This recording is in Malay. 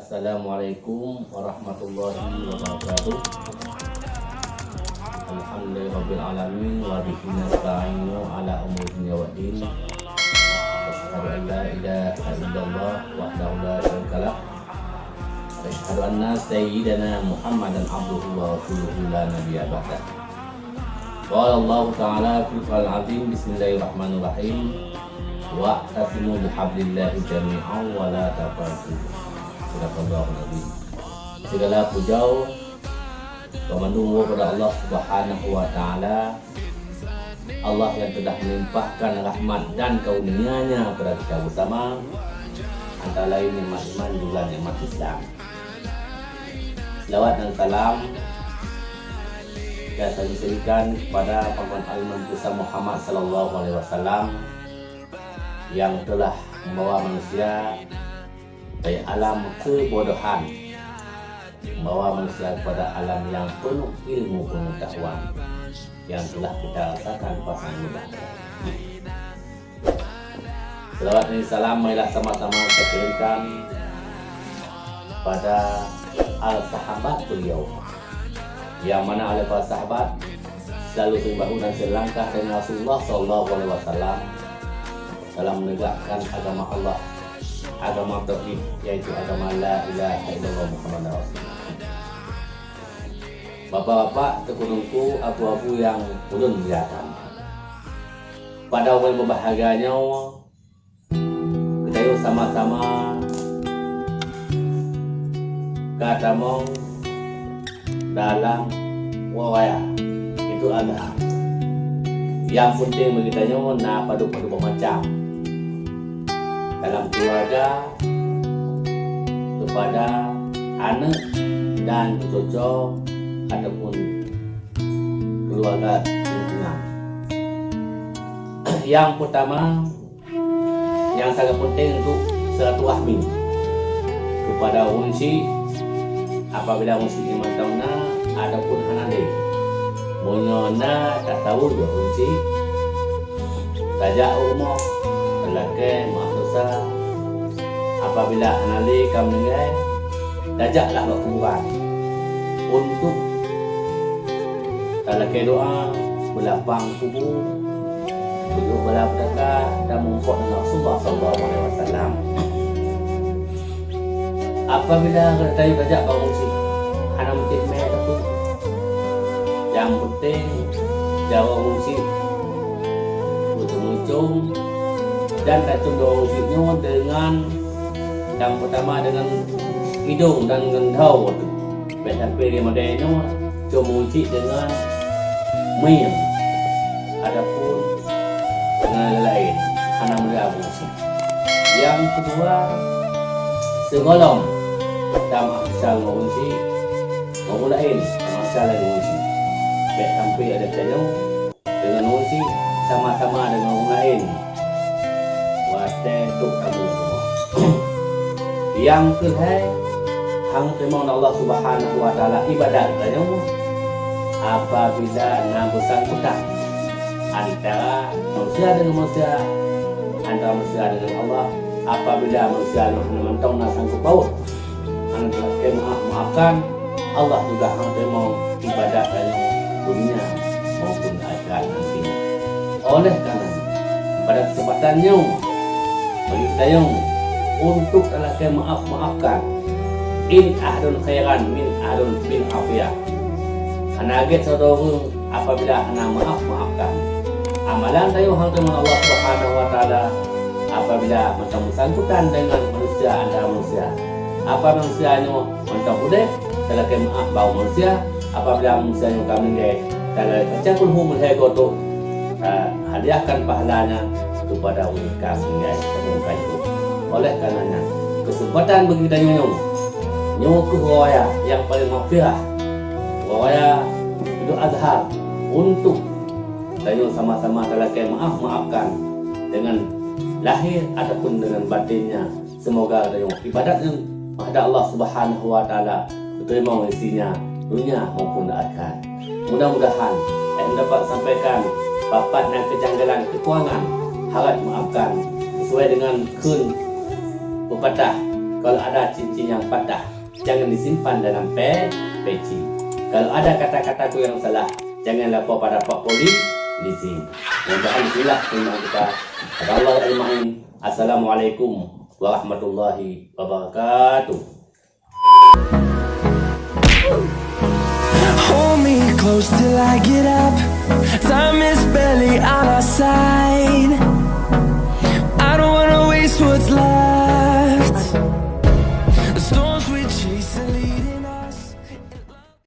Assalamualaikum warahmatullahi wabarakatuh. Alhamdulillahirabbil alamin wa bihi nasta'inu ala umuri dunya waddin. Asyhadu an la ilaha illallah wahdahu la syarika lah. Asyhadu anna sayyidana Muhammadan abduhu wa rasuluhu la nabiyya ba'dah. Qala Allah ta'ala fil Qur'anil azim, bismillahirrahmanirrahim. Wa'tasimu bihablillahi jami'an wa la tafarraqu. Segala puja kepada Allah Subhanahu wa taala, Allah yang telah melimpahkan rahmat dan karunia-Nya kepada kita bersama, antara lain nikmat iman juga nikmat Islam. Selawat dan salam kita sampaikan kepada paman al-Imam besar Muhammad sallallahu alaihi wasallam yang telah membawa manusia dari alam kebodohan, membawa manusia kepada alam yang penuh ilmu pengetahuan yang telah kita rasakan pasang mudah. Selawat dan salam marilah sama-sama kita kirimkan pada al-sahabat beliau, yang mana oleh para sahabat selalu berbahu dan selangkah dengan Rasulullah SAW dalam menegakkan agama Allah, agama tauhid, yaitu agama la ilaha illallah Muhammadur Rasulullah. Bapak-bapak, tekunungku, abu-abu yang ulun muliakan, pada awal berbahagianya kita yuk sama-sama ketemu dalam wawaya itu ada yang penting begitanya na padu-padu macam dalam keluarga, kepada anak dan cucu ataupun keluarga lingkungan. Yang pertama, yang sangat penting untuk silaturahmi kepada unsi, apabila unsi lima tahunna ataupun hanade munyona tak tahu dia unsi saja umur lelaki maksudnya apabila anali kamu dengar dajaklah berkuburan untuk lelaki doa berlapang kubur duduk berlapang dan mengkot dengan Rasulullah SAW. Apabila kita dajak berfungsi hanya mungkin mai ataupun yang penting jawa fungsi ujung-ujung dan racun doa dengan yang pertama dengan hidung dan dengan daun. Sampai dia modern cuma uji dengan mie, adapun dengan lain hanya berfungsi. Yang kedua, segolong dalam asal fungsi maupun lain asal fungsi. Sampai ada channel dengan fungsi sama-sama dengan orang lain. Untuk kamu semua. Yang kedua, hang terima Allah Subhanahu wa taala ibadat tanya apabila nak bersangkutan antara manusia dengan manusia, antara manusia dengan Allah, apabila manusia menentang nak sangkut paut, hang telah maafkan, Allah juga hang terima ibadat tanya dunia maupun akhirat nanti. Oleh karena pada kesempatannya bagi saya untuk lelaki maafkan in ahdun khairan min ahdun bin afiyah. Anak agak saudara apabila anak maafkan amalan saya hang dengan Allah Subhanahu wa taala apabila macam bersangkutan dengan manusia antara manusia. Apa manusianya macam udah lelaki maaf bau manusia, apabila manusia yang kami ni kalau baca kulhum tu hadiahkan pahalanya kepada mereka sehingga terbuka itu. Oleh karenanya kesempatan bagi kita nyonya ke waya yang paling maghfirah, waya itu azhar untuk kita sama-sama lelaki maafkan dengan lahir ataupun dengan batinnya. Semoga kita ibadatnya kepada Allah Subhanahu wa taala diterima isinya dunia maupun akhirat. Mudah-mudahan dapat sampaikan bapak dan kejanggalan kekurangan, harap maafkan sesuai dengan kun pepatah Kalau ada cincin yang patah, jangan disimpan dalam peci. Kalau ada kata-kataku yang salah, jangan lapor pada Pak Polisi di sini. Mudah-mudahan itulah firman kita. Allah ajma'in. Assalamualaikum warahmatullahi wabarakatuh. Hold me close till I get up. Time is barely on our side. I don't wanna waste what's left.